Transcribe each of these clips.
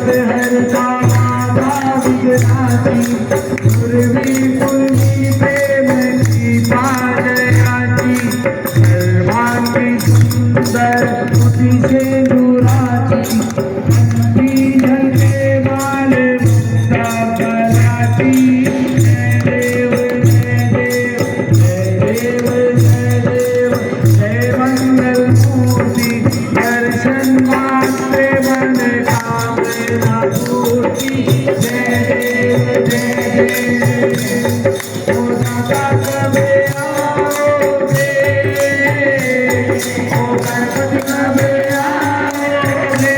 हरता माझा विघ्नाची पूर्वी प्रेमची पाजयाची सर्वांगी सुंदर तुझी शेंदुराची अंती झलके बाल मुक्ताफलाची जय देव जय देव जय देव जय मंगल मूर्ती दर्शन मात्रे मन कामना पूर्ती जय देव जय देव ओ दाता कबे आओ रे ओ गणपति कबे आओ रे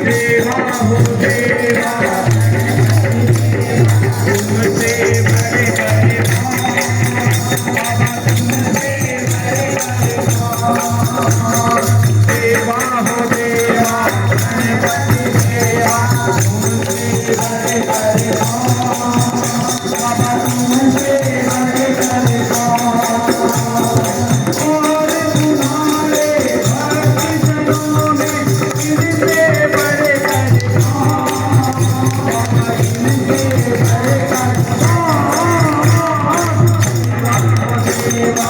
देवा हो देवा तुमसे बड़े बड़े देवा हो देवा गणपति देवा तुमसे बड़े बड़े बाबा तुमसे बड़े बड़े और तुम्हारे भक्त जनों में इनसे बड़े बड़े बाबा इनसे बड़े देवा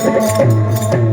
Baba,